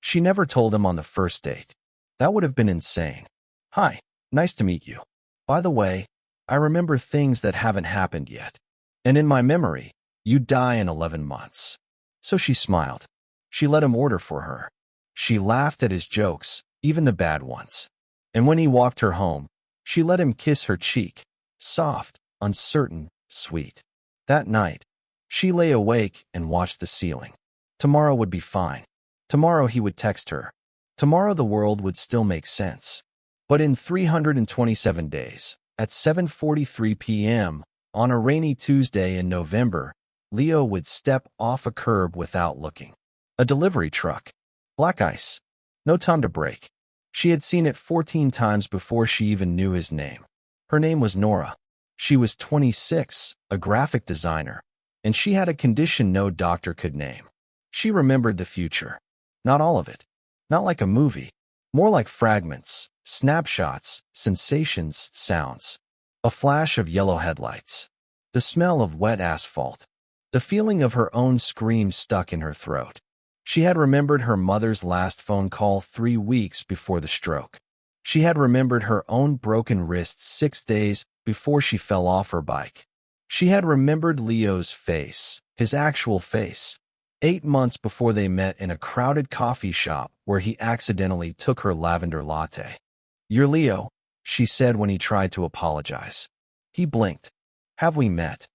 She never told him on the first date. That would have been insane. Hi, nice to meet you. By the way, I remember things that haven't happened yet. And in my memory, you die in 11 months. So she smiled. She let him order for her. She laughed at his jokes, even the bad ones. And when he walked her home, she let him kiss her cheek, soft, uncertain, sweet. That night, she lay awake and watched the ceiling. Tomorrow would be fine. Tomorrow he would text her. Tomorrow the world would still make sense. But in 327 days, at 7:43 p.m., on a rainy Tuesday in November, Leo would step off a curb without looking. A delivery truck. Black ice. No time to brake. She had seen it 14 times before she even knew his name. Her name was Nora. She was 26, a graphic designer, and she had a condition no doctor could name. She remembered the future. Not all of it. Not like a movie. More like fragments, snapshots, sensations, sounds. A flash of yellow headlights. The smell of wet asphalt. The feeling of her own scream stuck in her throat. She had remembered her mother's last phone call 3 weeks before the stroke. She had remembered her own broken wrist 6 days before she fell off her bike. She had remembered Leo's face, his actual face, 8 months before they met in a crowded coffee shop where he accidentally took her lavender latte. "You're Leo," she said when he tried to apologize. He blinked. "Have we met?"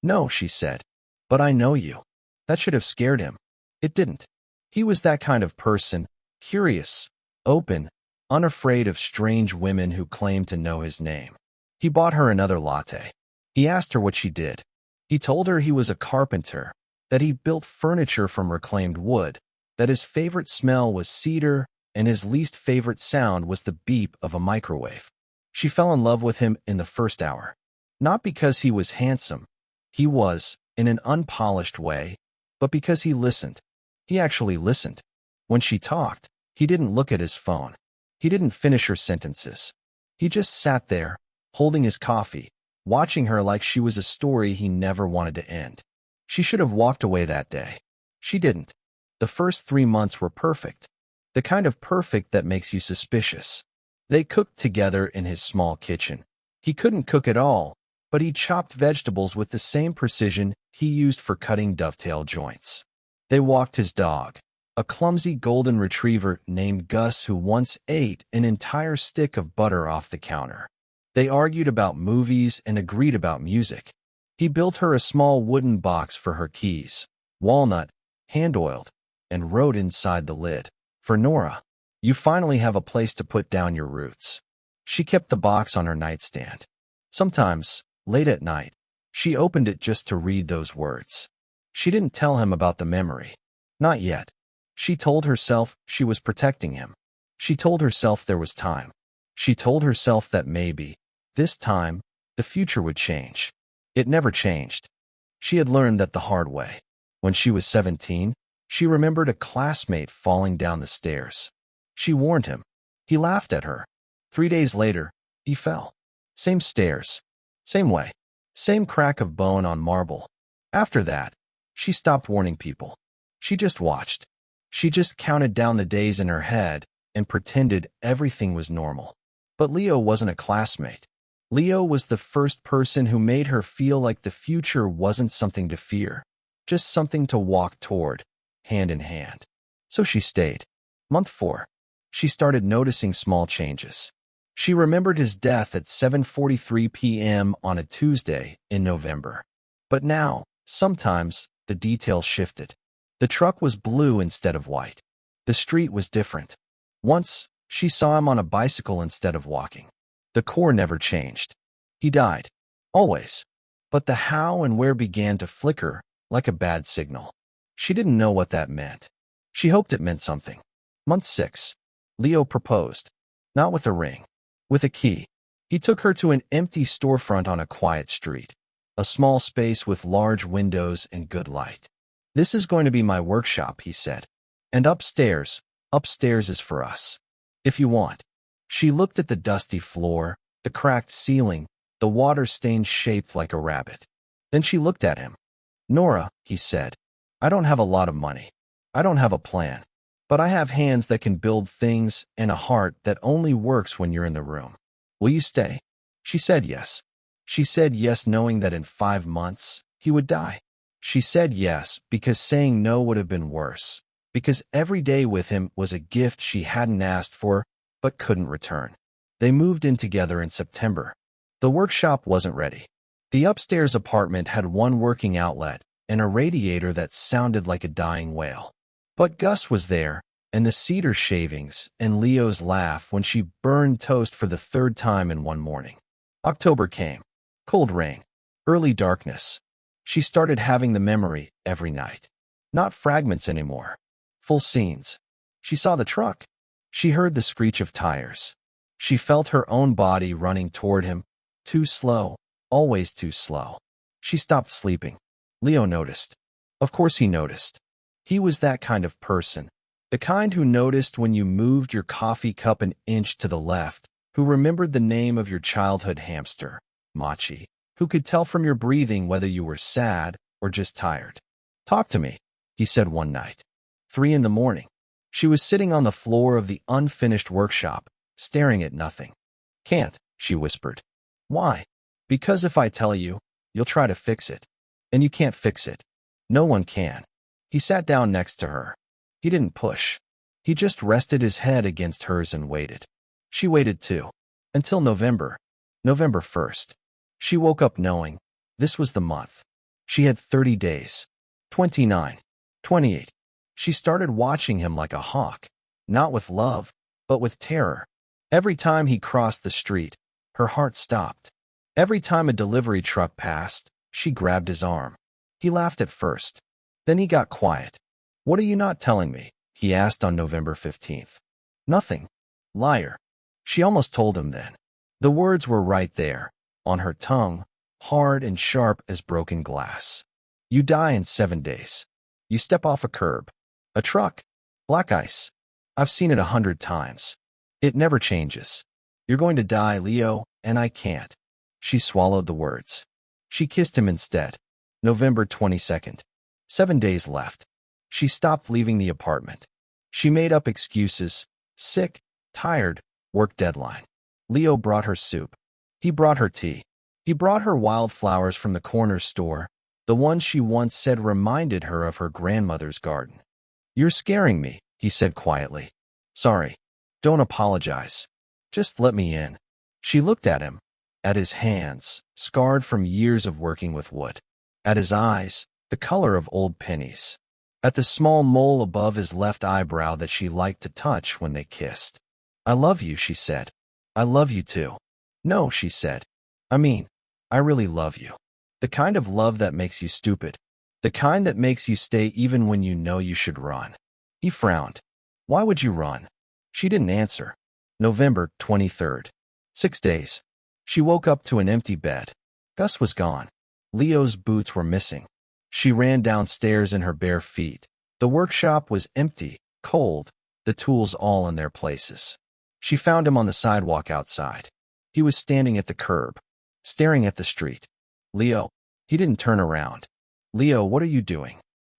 "No," she said. "But I know you." That should have scared him. It didn't. He was that kind of person, curious, open, unafraid of strange women who claimed to know his name. He bought her another latte. He asked her what she did. He told her he was a carpenter, that he built furniture from reclaimed wood, that his favorite smell was cedar, and his least favorite sound was the beep of a microwave. She fell in love with him in the first hour. Not because he was handsome. He was, in an unpolished way, but because he listened. He actually listened. When she talked, he didn't look at his phone. He didn't finish her sentences. He just sat there, holding his coffee, watching her like she was a story he never wanted to end. She should have walked away that day. She didn't. The first 3 months were perfect. The kind of perfect that makes you suspicious. They cooked together in his small kitchen. He couldn't cook at all, but he chopped vegetables with the same precision he used for cutting dovetail joints. They walked his dog, a clumsy golden retriever named Gus who once ate an entire stick of butter off the counter. They argued about movies and agreed about music. He built her a small wooden box for her keys, walnut, hand-oiled, and wrote inside the lid, "For Nora, you finally have a place to put down your roots." She kept the box on her nightstand. Sometimes, late at night, she opened it just to read those words. She didn't tell him about the memory. Not yet. She told herself she was protecting him. She told herself there was time. She told herself that maybe, this time, the future would change. It never changed. She had learned that the hard way. When she was 17, she remembered a classmate falling down the stairs. She warned him. He laughed at her. 3 days later, he fell. Same stairs. Same way. Same crack of bone on marble. After that, she stopped warning people. She just watched. She just counted down the days in her head and pretended everything was normal. But Leo wasn't a classmate. Leo was the first person who made her feel like the future wasn't something to fear, just something to walk toward, hand in hand. So she stayed. Month 4. She started noticing small changes. She remembered his death at 7:43 p.m. on a Tuesday in November. But now, sometimes, the details shifted. The truck was blue instead of white. The street was different. Once, she saw him on a bicycle instead of walking. The core never changed. He died. Always. But the how and where began to flicker like a bad signal. She didn't know what that meant. She hoped it meant something. Month 6. Leo proposed. Not with a ring. With a key. He took her to an empty storefront on a quiet street. A small space with large windows and good light. "This is going to be my workshop," he said. "And upstairs is for us. If you want." She looked at the dusty floor, the cracked ceiling, the water stain shaped like a rabbit. Then she looked at him. "Nora," he said, "I don't have a lot of money. I don't have a plan. But I have hands that can build things and a heart that only works when you're in the room. Will you stay? She said yes. She said yes knowing that in 5 months, he would die. She said yes because saying no would have been worse, because every day with him was a gift she hadn't asked for but couldn't return. They moved in together in September. The workshop wasn't ready. The upstairs apartment had one working outlet and a radiator that sounded like a dying whale. But Gus was there, and the cedar shavings and Leo's laugh when she burned toast for the 3rd time in one morning. October came. Cold rain. Early darkness. She started having the memory every night. Not fragments anymore. Full scenes. She saw the truck. She heard the screech of tires. She felt her own body running toward him. Too slow. Always too slow. She stopped sleeping. Leo noticed. Of course he noticed. He was that kind of person. The kind who noticed when you moved your coffee cup an inch to the left, who remembered the name of your childhood hamster, Machi, who could tell from your breathing whether you were sad or just tired. Talk to me, he said one night. 3 a.m. She was sitting on the floor of the unfinished workshop, staring at nothing. Can't, she whispered. Why? Because if I tell you, you'll try to fix it. And you can't fix it. No one can. He sat down next to her. He didn't push. He just rested his head against hers and waited. She waited too. Until November. November 1st. She woke up knowing this was the month. She had 30 days. 29. 28. She started watching him like a hawk. Not with love, but with terror. Every time he crossed the street, her heart stopped. Every time a delivery truck passed, she grabbed his arm. He laughed at first. Then he got quiet. What are you not telling me? He asked on November 15th. Nothing. Liar. She almost told him then. The words were right there, on her tongue, hard and sharp as broken glass. You die in 7 days. You step off a curb. A truck. Black ice. I've seen it 100 times. It never changes. You're going to die, Leo, and I can't. She swallowed the words. She kissed him instead. November 22nd. 7 days left. She stopped leaving the apartment. She made up excuses. Sick, tired, work deadline. Leo brought her soup. He brought her tea. He brought her wildflowers from the corner store, the ones she once said reminded her of her grandmother's garden. You're scaring me, he said quietly. Sorry. Don't apologize. Just let me in. She looked at him, at his hands, scarred from years of working with wood, at his eyes, the color of old pennies, at the small mole above his left eyebrow that she liked to touch when they kissed. I love you, she said. I love you too. No, she said. I really love you. The kind of love that makes you stupid. The kind that makes you stay even when you know you should run. He frowned. Why would you run? She didn't answer. November 23rd. 6 days. She woke up to an empty bed. Gus was gone. Leo's boots were missing. She ran downstairs in her bare feet. The workshop was empty, cold, the tools all in their places. She found him on the sidewalk outside. He was standing at the curb, staring at the street. Leo. He didn't turn around. Leo, what are you doing?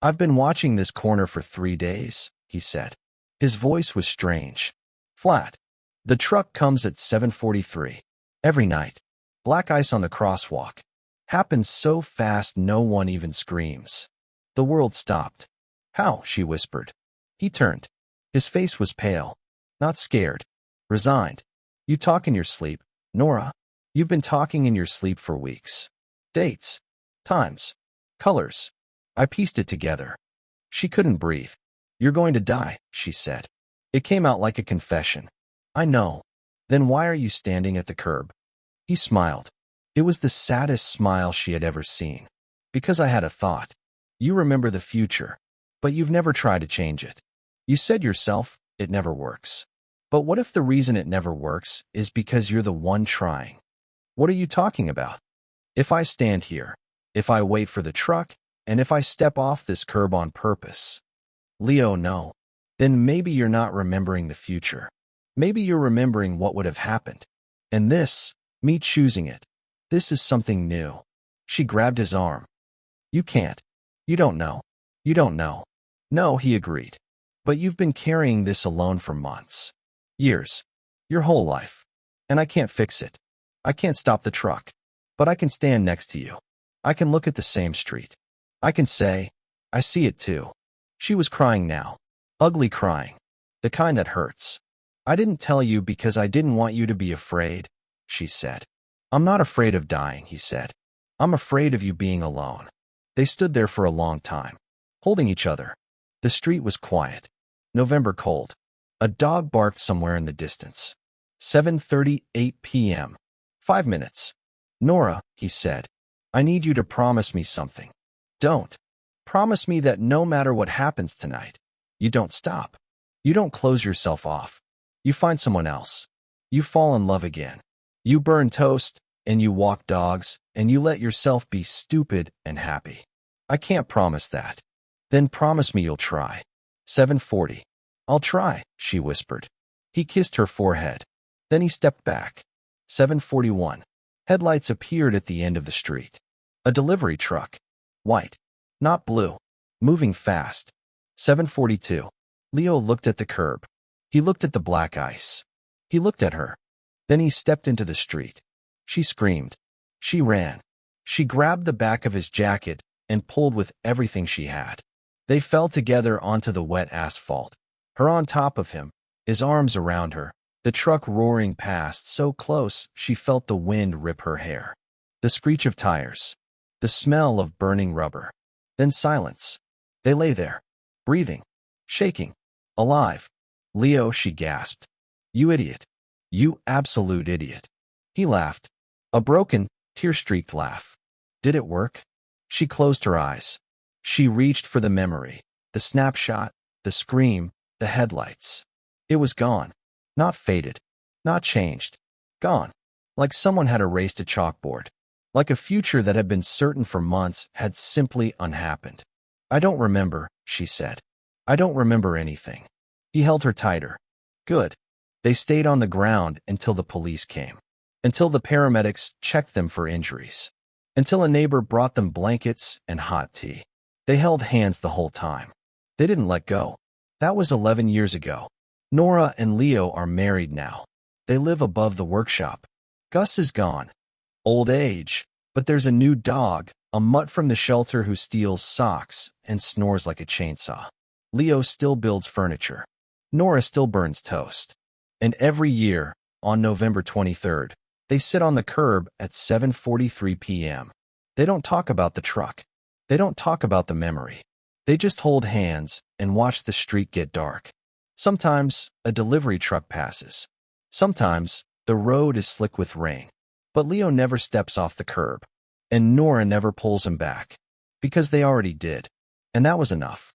I've been watching this corner for 3 days, he said. His voice was strange. Flat. The truck comes at 7:43. Every night. Black ice on the crosswalk. Happens so fast no one even screams. The world stopped. How? She whispered. He turned. His face was pale. Not scared. Resigned. You talk in your sleep, Nora. You've been talking in your sleep for weeks. Dates. Times. Colors. I pieced it together. She couldn't breathe. You're going to die, she said. It came out like a confession. I know. Then why are you standing at the curb? He smiled. It was the saddest smile she had ever seen. Because I had a thought. You remember the future, but you've never tried to change it. You said yourself, it never works. But what if the reason it never works is because you're the one trying? What are you talking about? If I stand here, if I wait for the truck, and if I step off this curb on purpose. Leo, no. Then maybe you're not remembering the future. Maybe you're remembering what would have happened. And this, me choosing it, this is something new. She grabbed his arm. You can't. You don't know. You don't know. No, he agreed. But you've been carrying this alone for months. Years. Your whole life. And I can't fix it. I can't stop the truck. But I can stand next to you. I can look at the same street. I can say, I see it too. She was crying now. Ugly crying. The kind that hurts. I didn't tell you because I didn't want you to be afraid, she said. I'm not afraid of dying, he said. I'm afraid of you being alone. They stood there for a long time, holding each other. The street was quiet. November cold. A dog barked somewhere in the distance. 7:38 p.m. 5 minutes. Nora, he said, I need you to promise me something. Don't. Promise me that no matter what happens tonight, you don't stop. You don't close yourself off. You find someone else. You fall in love again. You burn toast, and you walk dogs, and you let yourself be stupid and happy. I can't promise that. Then promise me you'll try. 7:40. I'll try, she whispered. He kissed her forehead. Then he stepped back. 7:41. Headlights appeared at the end of the street. A delivery truck. White. Not blue. Moving fast. 7:42. Leo looked at the curb. He looked at the black ice. He looked at her. Then he stepped into the street. She screamed. She ran. She grabbed the back of his jacket and pulled with everything she had. They fell together onto the wet asphalt. Her on top of him, his arms around her, the truck roaring past so close she felt the wind rip her hair. The screech of tires. The smell of burning rubber. Then silence. They lay there, breathing, shaking, alive. Leo, she gasped. You idiot. You absolute idiot. He laughed. A broken, tear-streaked laugh. Did it work? She closed her eyes. She reached for the memory, the snapshot, the scream, the headlights. It was gone. Not faded. Not changed. Gone. Like someone had erased a chalkboard. Like a future that had been certain for months had simply unhappened. I don't remember, she said. I don't remember anything. He held her tighter. Good. They stayed on the ground until the police came. Until the paramedics checked them for injuries. Until a neighbor brought them blankets and hot tea. They held hands the whole time. They didn't let go. That was 11 years ago. Nora and Leo are married now. They live above the workshop. Gus is gone. Old age. But there's a new dog, a mutt from the shelter who steals socks and snores like a chainsaw. Leo still builds furniture. Nora still burns toast. And every year, on November 23rd, they sit on the curb at 7:43 p.m. They don't talk about the truck. They don't talk about the memory. They just hold hands and watch the street get dark. Sometimes a delivery truck passes. Sometimes the road is slick with rain. But Leo never steps off the curb. And Nora never pulls him back. Because they already did. And that was enough.